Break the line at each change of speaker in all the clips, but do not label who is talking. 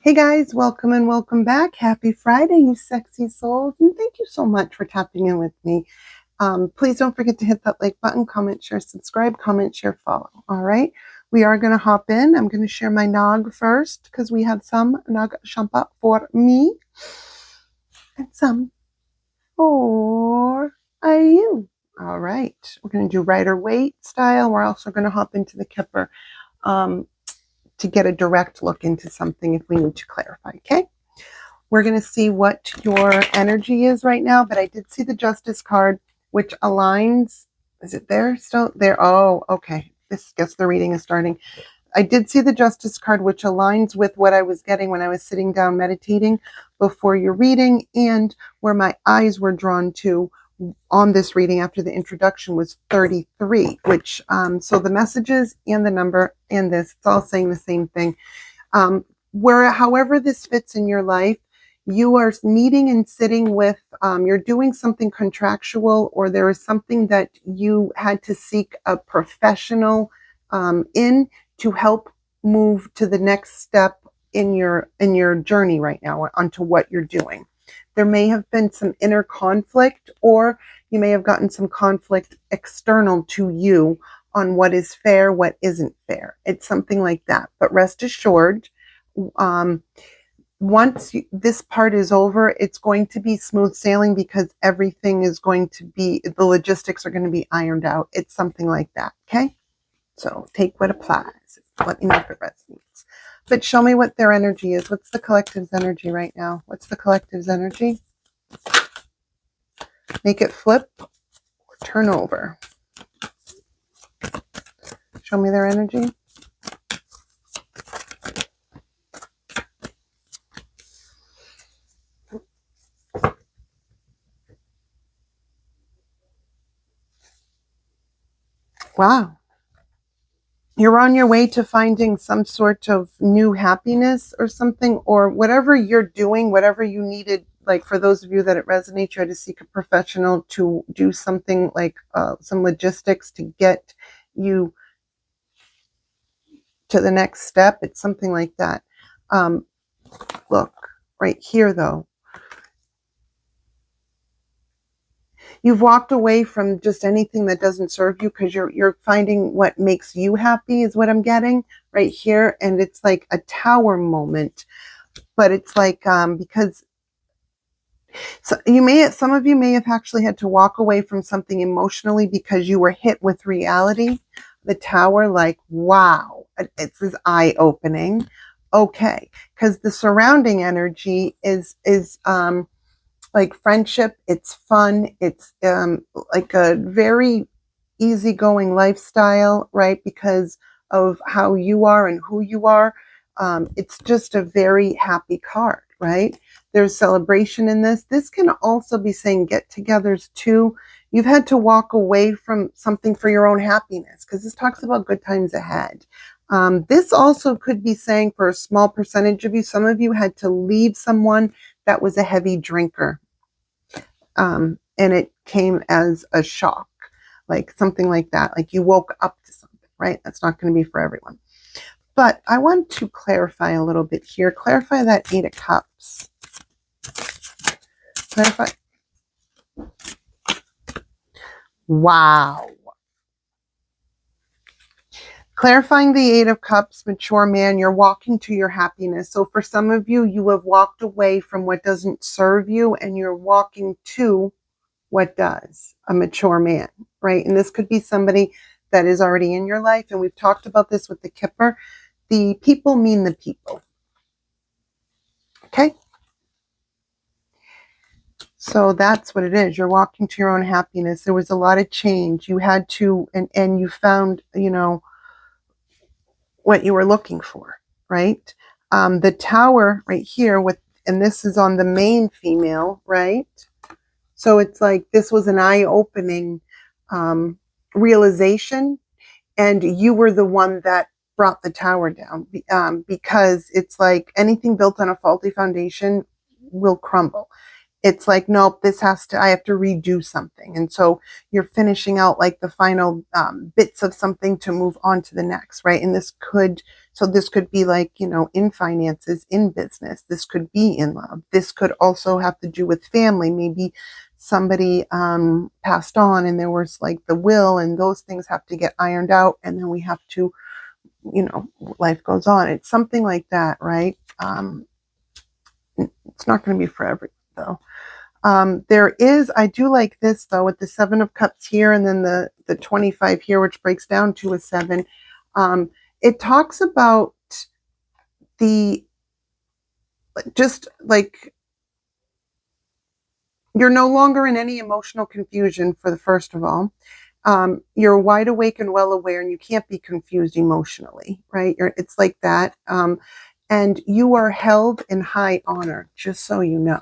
Hey guys, welcome and welcome back. Happy Friday, you sexy souls. And thank you so much for tapping in with me. Please don't forget to hit that like button, comment, share, subscribe, comment, share, follow. All right. We are going to hop in. I'm going to share my nog first because we have some nog shampa for me and some for you. All right. We're going to do Rider Waite style. We're also going to hop into the Kipper. To get a direct look into something if we need to clarify, okay? We're going to see what your energy is right now, but I did see the Justice card, which aligns. Is it there still? There. Oh, okay. Guess the reading is starting. I did see the Justice card, which aligns with what I was getting when I was sitting down meditating before your reading, and where my eyes were drawn to on this reading after the introduction was 33, which so the messages and the number and this, it's all saying the same thing. Where however this fits in your life, you are meeting and sitting with, you're doing something contractual, or there is something that you had to seek a professional in to help move to the next step in your journey right now onto what you're doing. There may have been some inner conflict, or you may have gotten some conflict external to you on what is fair, what isn't fair. It's something like that. But rest assured, once this part is over, it's going to be smooth sailing because everything is going to be, the logistics are going to be ironed out. It's something like that. Okay. So take what applies. Let me know if it resonates. But show me what their energy is. What's the collective's energy right now? What's the collective's energy? Make it flip or turn over. Show me their energy. Wow. You're on your way to finding some sort of new happiness or something, or whatever you're doing, whatever you needed. Like for those of you that it resonates, you had to seek a professional to do something like some logistics to get you to the next step. It's something like that. Look, right here though. You've walked away from just anything that doesn't serve you because you're finding what makes you happy is what I'm getting right here. And it's like a tower moment, but it's like, because so some of you may have actually had to walk away from something emotionally because you were hit with reality. The tower, like, wow, it's eye opening. Okay. Cause the surrounding energy is, like friendship. It's fun. It's like a very easygoing lifestyle, right? Because of how you are and who you are. It's just a very happy card, right? There's celebration in this. This can also be saying get-togethers too. You've had to walk away from something for your own happiness because this talks about good times ahead. This also could be saying for a small percentage of you, some of you had to leave someone that was a heavy drinker. And it came as a shock, like something like that. Like you woke up to something, right? That's not going to be for everyone. But I want to clarify a little bit here. Clarify that 8 of Cups. Clarify. Wow. Clarifying the 8 of Cups, mature man, you're walking to your happiness. So for some of you, you have walked away from what doesn't serve you and you're walking to what does, a mature man, right? And this could be somebody that is already in your life. And we've talked about this with the Kipper. The people mean the people. Okay? So that's what it is. You're walking to your own happiness. There was a lot of change. You had to, and you found, what you were looking for, right? The tower right here and this is on the main female, right? So it's like this was an eye-opening realization, and you were the one that brought the tower down, because it's like anything built on a faulty foundation will crumble. It's like, nope, I have to redo something. And so you're finishing out like the final bits of something to move on to the next, right? And this could be like, in finances, in business. This could be in love. This could also have to do with family. Maybe somebody passed on and there was like the will, and those things have to get ironed out. And then we have to, life goes on. It's something like that, right? It's not going to be forever though. I do like this though, with the 7 of Cups here and then the 25 here, which breaks down to a 7. It talks about just like, you're no longer in any emotional confusion for the first of all. You're wide awake and well aware, and you can't be confused emotionally, right? It's like that. And you are held in high honor, just so you know.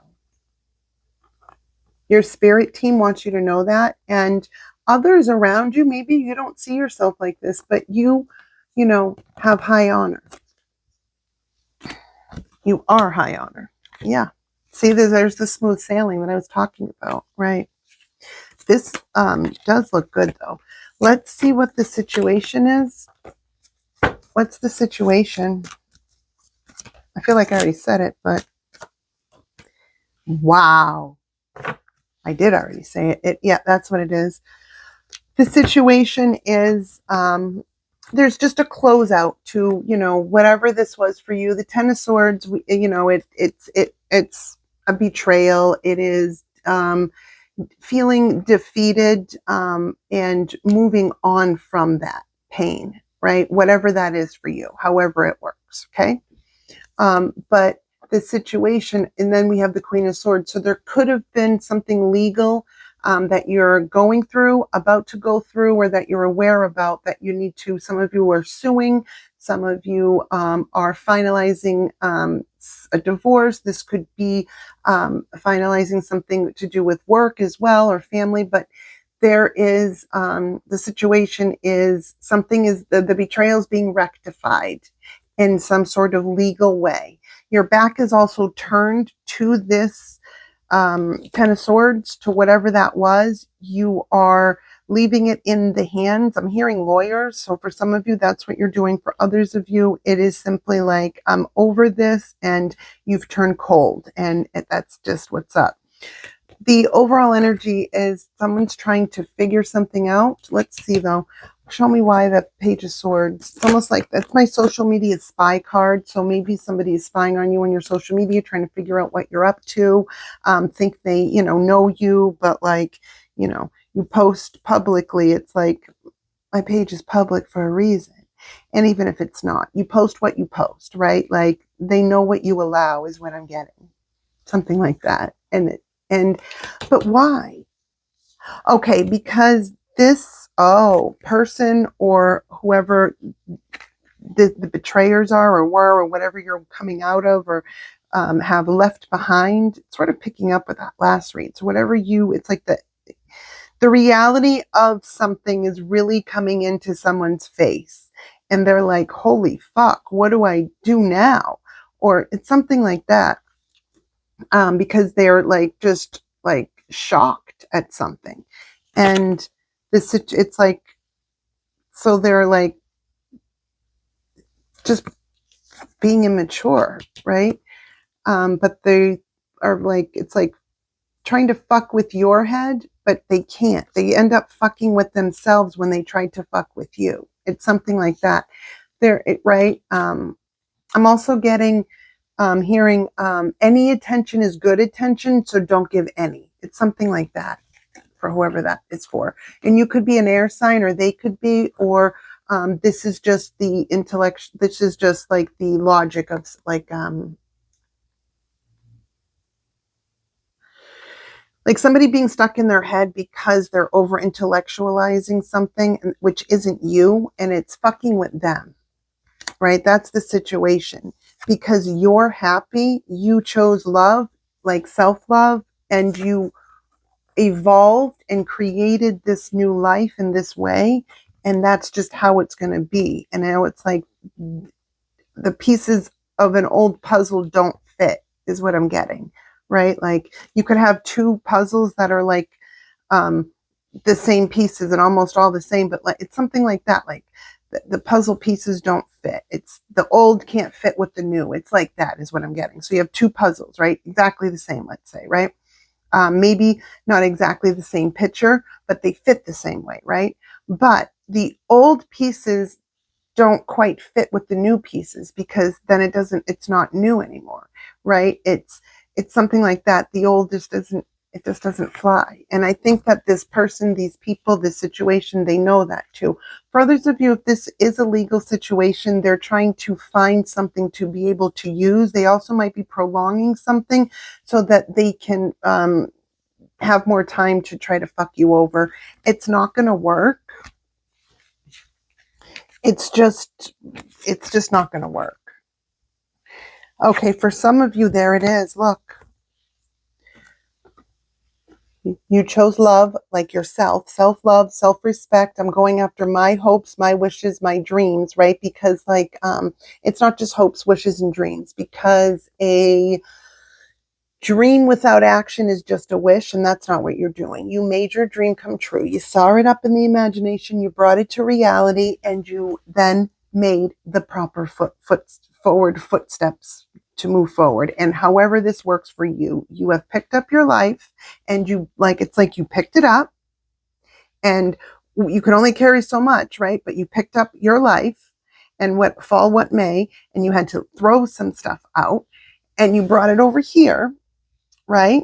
Your spirit team wants you to know that. And others around you, maybe you don't see yourself like this, but you have high honor. You are high honor. Yeah. See, there's the smooth sailing that I was talking about, right? This does look good, though. Let's see what the situation is. What's the situation? I feel like I already said it, but wow. I did already say it. Yeah, that's what it is. The situation is there's just a closeout to, whatever this was for you. The 10 of Swords, it's a betrayal. It is feeling defeated and moving on from that pain, right? Whatever that is for you, however it works, okay? But the situation, and then we have the Queen of Swords. So there could have been something legal that you're going through, about to go through, or that you're aware about that you need to. Some of you are suing. Some of you are finalizing a divorce. This could be finalizing something to do with work as well, or family. But there is the situation is the betrayal is being rectified in some sort of legal way. Your back is also turned to this 10 of Swords, to whatever that was. You are leaving it in the hands. I'm hearing lawyers. So for some of you, that's what you're doing. For others of you, it is simply like, I'm over this, and you've turned cold, and that's just what's up. The overall energy is someone's trying to figure something out. Let's see though. Show me why the Page of Swords. It's almost like that's my social media spy card. So maybe somebody is spying on you on your social media, trying to figure out what you're up to. Think they, know you, but like, you post publicly. It's like, my page is public for a reason. And even if it's not, you post what you post, right? Like, they know what you allow is what I'm getting. Something like that. But why? Okay, because this person or whoever the betrayers are or were or whatever you're coming out of or have left behind, sort of picking up with that last read. So whatever it's like the reality of something is really coming into someone's face, and they're like, holy fuck, what do I do now? Or it's something like that, because they're like just like shocked at something. And it's like, so they're like just being immature, right? But they are like, it's like trying to fuck with your head, but they can't. They end up fucking with themselves when they try to fuck with you. It's something like that. Right? I'm also getting, hearing, any attention is good attention, so don't give any. It's something like that for whoever that is for. And you could be an air sign, or they could be, or this is just the intellect. This is just like the logic of like somebody being stuck in their head because they're over intellectualizing something, which isn't you, and it's fucking with them, right? That's the situation. Because you're happy, you chose love, like self-love, and you evolved and created this new life in this way, and that's just how it's going to be. And now it's like the pieces of an old puzzle don't fit, is what I'm getting, right? Like you could have two puzzles that are like the same pieces and almost all the same, but like it's something like that. Like the puzzle pieces don't fit. It's the old can't fit with the new. It's like that is what I'm getting. So you have two puzzles, right? Exactly the same, let's say, right? Maybe not exactly the same picture, but they fit the same way, right? But the old pieces don't quite fit with the new pieces because then it's not new anymore, right? It's something like that. The old just doesn't fly. And I think that this person, these people, this situation, they know that too. For others of you, if this is a legal situation, they're trying to find something to be able to use. They also might be prolonging something so that they can have more time to try to fuck you over. It's not going to work. It's just not going to work. Okay, for some of you, there it is. Look, you chose love, like yourself, self-love, self-respect. I'm going after my hopes, my wishes, my dreams, right? Because like, it's not just hopes, wishes, and dreams, because a dream without action is just a wish, and that's not what you're doing. You made your dream come true. You saw it up in the imagination, you brought it to reality, and you then made the proper forward footsteps to move forward. And however this works for you, you have picked up your life, and it's like you picked it up, and you can only carry so much, right? But you picked up your life, and what fall, what may, and you had to throw some stuff out, and you brought it over here, right?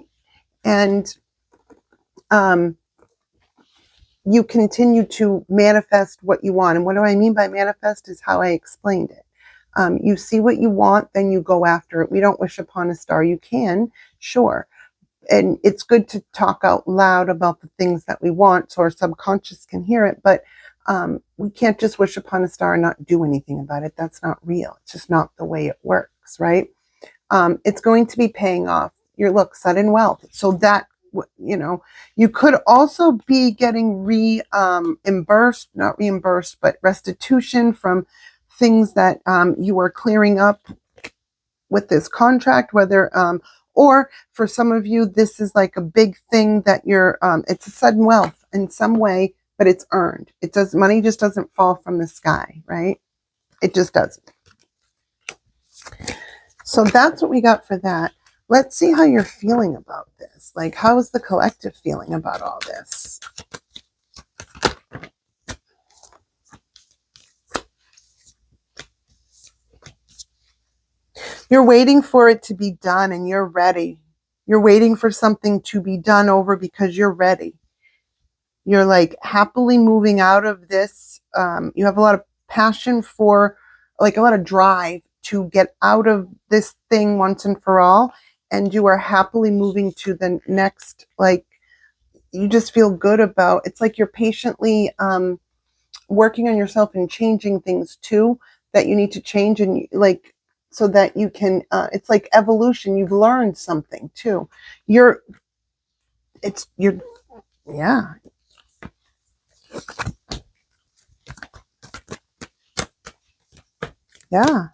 And you continue to manifest what you want. And what do I mean by manifest is how I explained it. You see what you want, then you go after it. We don't wish upon a star. You can, sure. And it's good to talk out loud about the things that we want so our subconscious can hear it. But we can't just wish upon a star and not do anything about it. That's not real. It's just not the way it works, right? It's going to be paying off your sudden wealth. So that, you could also be getting not reimbursed, but restitution from things that you are clearing up with this contract, whether, or for some of you, this is like a big thing that it's a sudden wealth in some way, but it's earned. Money just doesn't fall from the sky, right? It just doesn't. So that's what we got for that. Let's see how you're feeling about this. Like, how is the collective feeling about all this? You're waiting for it to be done and you're ready. You're waiting for something to be done over because you're ready. You're like happily moving out of this. You have a lot of passion for, like a lot of drive to get out of this thing once and for all. And you are happily moving to the next, like, you just feel good about, it's like you're patiently working on yourself and changing things too that you need to change, and like, so that you can, it's like evolution. You've learned something too. Yeah. Yeah.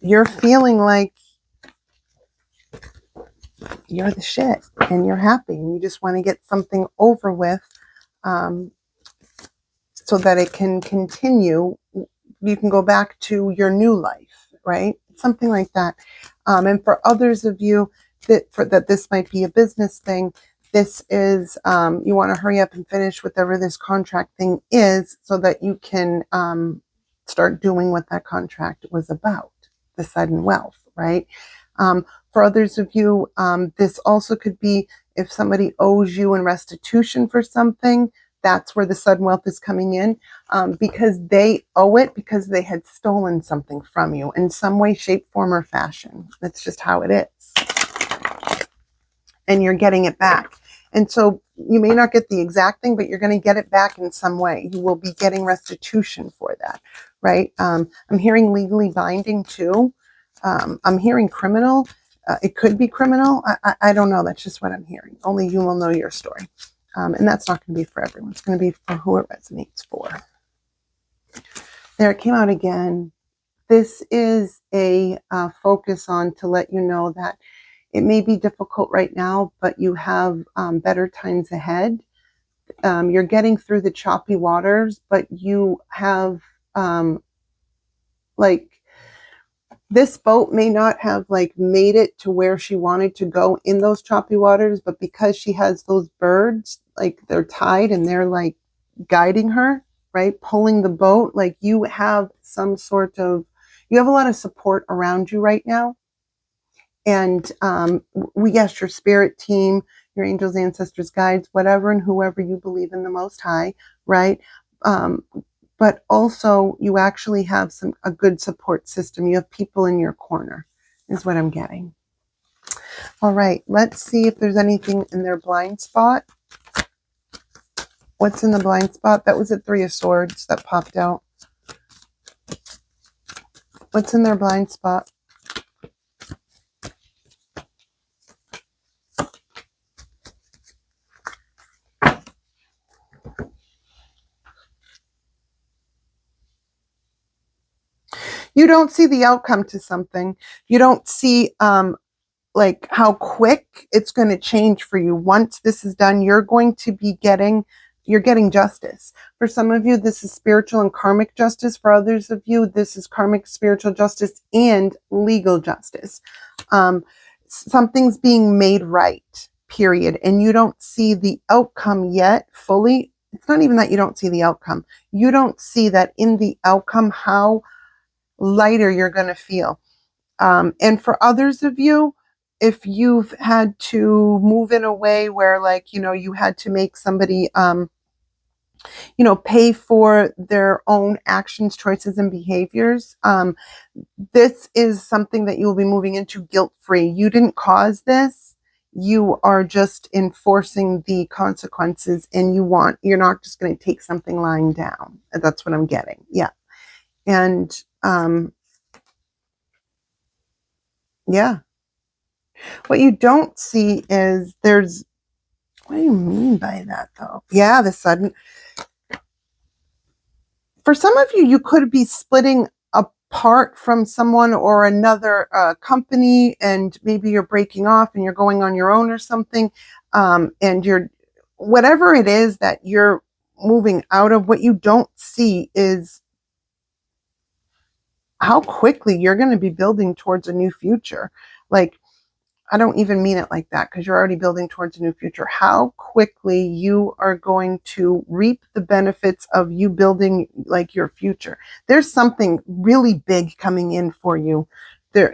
You're feeling like you're the shit and you're happy and you just want to get something over with, so that it can continue. You can go back to your new life, right? Something like that. And for others of you that this might be a business thing, this is, you want to hurry up and finish whatever this contract thing is so that you can start doing what that contract was about, the sudden wealth, right? For others of you, this also could be if somebody owes you in restitution for something. That's where the sudden wealth is coming in, because they owe it because they had stolen something from you in some way, shape, form, or fashion. That's just how it is. And you're getting it back. And so you may not get the exact thing, but you're going to get it back in some way. You will be getting restitution for that, right? I'm hearing legally binding too. I'm hearing criminal. It could be criminal. I don't know. That's just what I'm hearing. Only you will know your story. And that's not going to be for everyone. It's going to be for who it resonates for. There, it came out again. this is a focus on to let you know that it may be difficult right now, but you have better times ahead. You're getting through the choppy waters, but you have like this boat may not have like made it to where she wanted to go in those choppy waters, but because she has those birds, like they're tied and they're like guiding her, right? Pulling the boat, like you have some sort of, you have a lot of support around you right now. And yes, your spirit team, your angels, ancestors, guides, whatever, and whoever you believe in the most high, right? Um, but also you actually have a good support system. You have people in your corner, is what I'm getting. All right, let's see if there's anything in their blind spot. What's in the blind spot? That was a 3 of Swords that popped out. What's in their blind spot? You don't see the outcome to something. You don't see like how quick it's going to change for you. Once this is done, you're getting justice. For some of you, this is spiritual and karmic justice. For others of you, this is karmic, spiritual justice, and legal justice. Something's being made right, period. And you don't see the outcome yet fully. It's not even that you don't see the outcome. You don't see that in the outcome how lighter you're going to feel. And for others of you, if you've had to move in a way where, like, you had to make somebody, pay for their own actions, choices, and behaviors, this is something that you will be moving into guilt-free. You didn't cause this. You are just enforcing the consequences, and you're not just going to take something lying down. That's what I'm getting. Yeah. And, yeah. What you don't see is what do you mean by that though? Yeah, the sudden. For some of you, you could be splitting apart from someone or another company, and maybe you're breaking off and you're going on your own or something. And whatever it is that you're moving out of, what you don't see is how quickly you're going to be building towards a new future. Like, I don't even mean it like that, because you're already building towards a new future. How quickly you are going to reap the benefits of you building like your future. There's something really big coming in for you.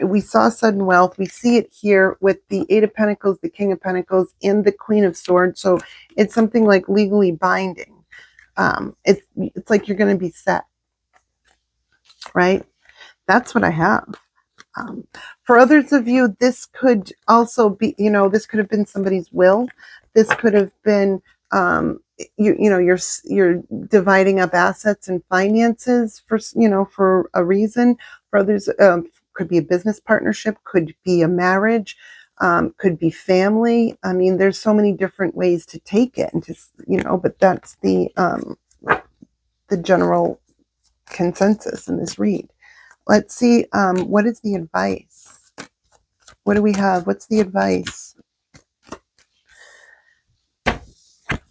We saw sudden wealth. We see it here with the 8 of Pentacles, the King of Pentacles, and the Queen of Swords. So it's something like legally binding. It's like you're going to be set, right? That's what I have. For others of you, this could also be, this could have been somebody's will. This could have been, you're dividing up assets and finances for a reason. For others, could be a business partnership, could be a marriage, could be family. I mean, there's so many different ways to take it, and just, but that's the general consensus in this read. Let's see, what is the advice? What do we have? What's the advice?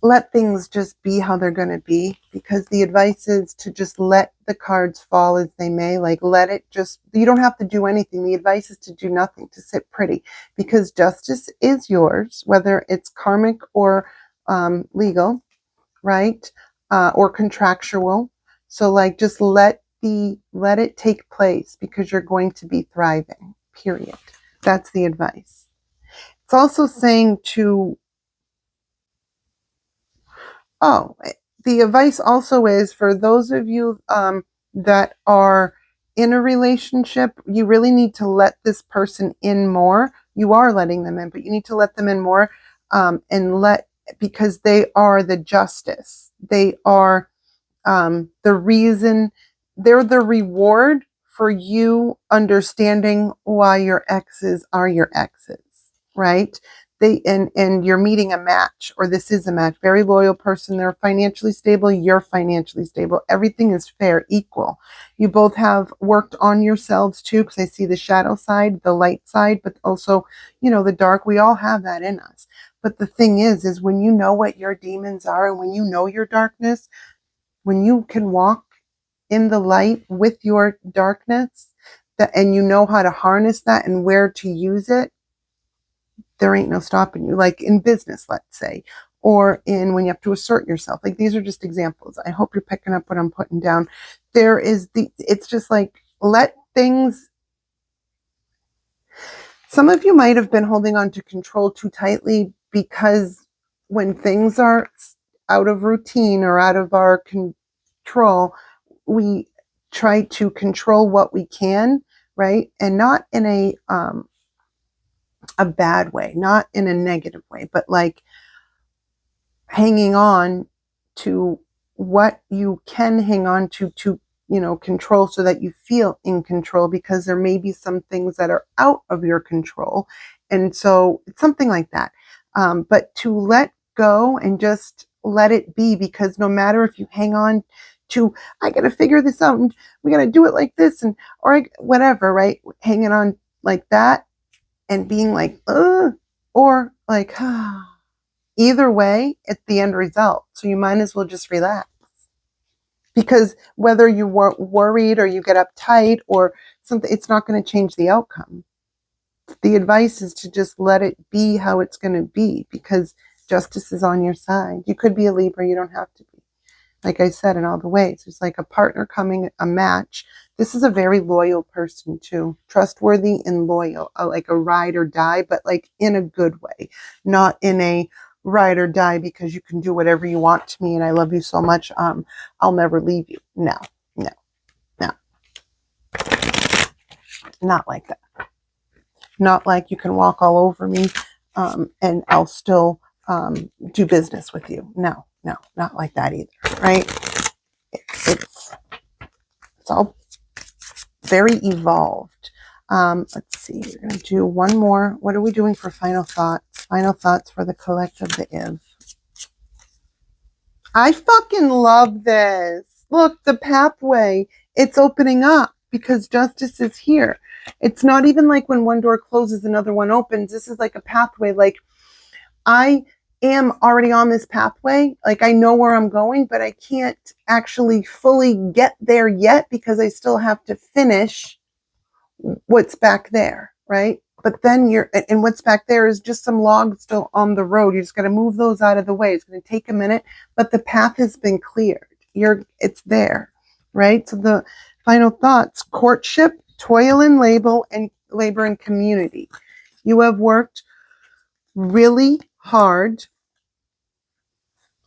Let things just be how they're going to be, because the advice is to just let the cards fall as they may. Like, let it just, you don't have to do anything. The advice is to do nothing, to sit pretty, because justice is yours, whether it's karmic or legal, right? Or contractual. So like, just let it take place, because you're going to be thriving, period. That's the advice. It's also saying the advice also is for those of you that are in a relationship, you really need to let this person in more. You are letting them in, but you need to let them in more, because they are the justice. They are the reason, they're the reward for you understanding why your exes are your exes, right? and you're meeting a match, or this is a match, very loyal person, they're financially stable, you're financially stable, everything is fair, equal. You both have worked on yourselves too, because I see the shadow side, the light side, but also, the dark. We all have that in us. But the thing is when you know what your demons are, and when you know your darkness, when you can walk in the light with your darkness, and you know how to harness that and where to use it, there ain't no stopping you. Like in business, let's say, or in when you have to assert yourself. Like, these are just examples. I hope you're picking up what I'm putting down. It's just like, let things, some of you might have been holding on to control too tightly, because when things are out of routine or out of our control, we try to control what we can, right? And not in a bad way, not in a negative way, but like hanging on to what you can hang on to control, so that you feel in control, because there may be some things that are out of your control. And so it's something like that. But to let go and just let it be, because no matter if you hang on to, I got to figure this out and we got to do it like this, and or whatever, right? Hanging on like that and being like, or like, either way, it's the end result. So you might as well just relax. Because whether you weren't worried or you get uptight or something, it's not going to change the outcome. The advice is to just let it be how it's going to be, because justice is on your side. You could be a Libra, you don't have to be. Like I said, in all the ways, there's like a partner coming, a match. This is a very loyal person too, trustworthy and loyal, like a ride or die, but like in a good way, not in a ride or die because you can do whatever you want to me and I love you so much, I'll never leave you. No, no, no, not like that. Not like you can walk all over me, and I'll still do business with you. No, no, not like that either, right? It's all very evolved. Let's see, we're going to do one more. What are we doing for final thoughts? Final thoughts for the collective, the IV. I fucking love this. Look, the pathway, it's opening up because justice is here. It's not even like when one door closes, another one opens. This is like a pathway. Like, I am already on this pathway. Like, I know where I'm going, but I can't actually fully get there yet because I still have to finish what's back there, right? But then and what's back there is just some logs still on the road. You just got to move those out of the way. It's going to take a minute, but the path has been cleared. It's there, right? So the final thoughts: courtship, toil and labor and community. You have worked really hard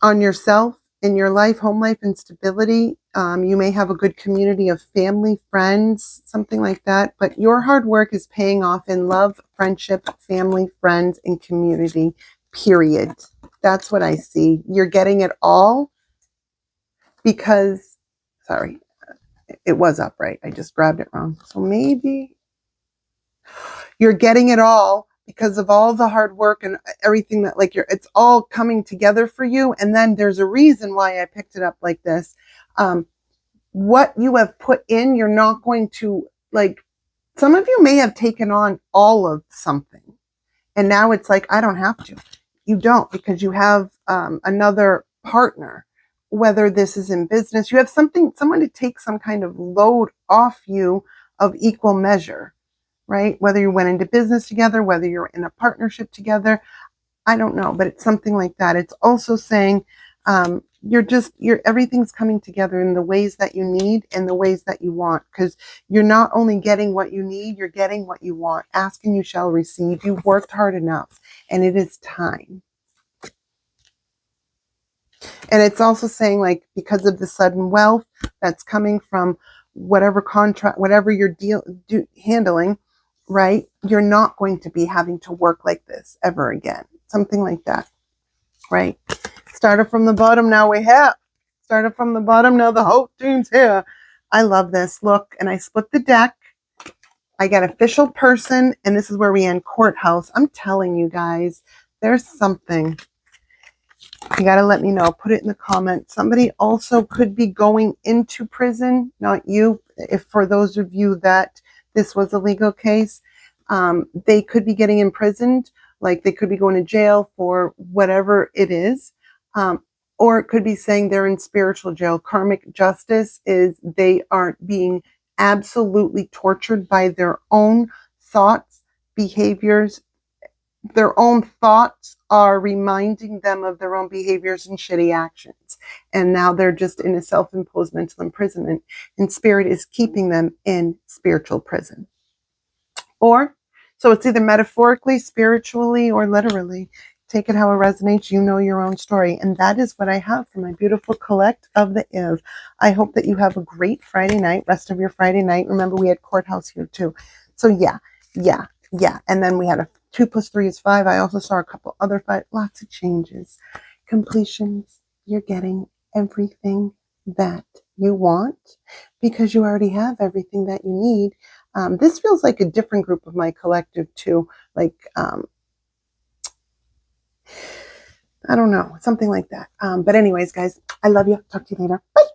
on yourself, in your life, home life, and stability. You may have a good community of family, friends, something like that, but your hard work is paying off in love, friendship, family, friends, and community, period. That's what I see. You're getting it all because, sorry, it was upright. I just grabbed it wrong. So maybe you're getting it all because of all the hard work and everything that, like, it's all coming together for you. And then there's a reason why I picked it up like this. What you have put in, you're not going to, like, some of you may have taken on all of something. And now it's like, I don't have to. You don't, because you have another partner, whether this is in business, you have someone to take some kind of load off you of equal measure. Right? Whether you went into business together, whether you're in a partnership together, I don't know, but it's something like that. It's also saying everything's coming together in the ways that you need and the ways that you want, because you're not only getting what you need, you're getting what you want. Ask and you shall receive. You've worked hard enough and it is time. And it's also saying, like, because of the sudden wealth that's coming from whatever contract, whatever you're handling, right? You're not going to be having to work like this ever again. Something like that, right? Started from the bottom, now we have. Started from the bottom, now the whole team's here. I love this. Look, and I split the deck. I got official person, and this is where we end courthouse. I'm telling you guys, There's something. You got to let me know. Put it in the comments. Somebody also could be going into prison, not you. If for those of you that this was a legal case, they could be getting imprisoned. Like they could be going to jail for whatever it is. Or it could be saying they're in spiritual jail. Karmic justice is they are being absolutely tortured by their own thoughts, behaviors. Their own thoughts are reminding them of their own behaviors and shitty actions. And now they're just in a self-imposed mental imprisonment, and spirit is keeping them in spiritual prison. Or, so it's either metaphorically, spiritually, or literally. Take it how it resonates. You know your own story. And that is what I have for my beautiful collect of the IV. I hope that you have a great Friday night, rest of your Friday night. Remember, we had courthouse here too. So yeah. And then we had a 2 + 3 is 5. I also saw a couple other 5, lots of changes, completions. You're getting everything that you want because you already have everything that you need. This feels like a different group of my collective too. Like, I don't know, something like that. But anyways, guys, I love you. Talk to you later. Bye.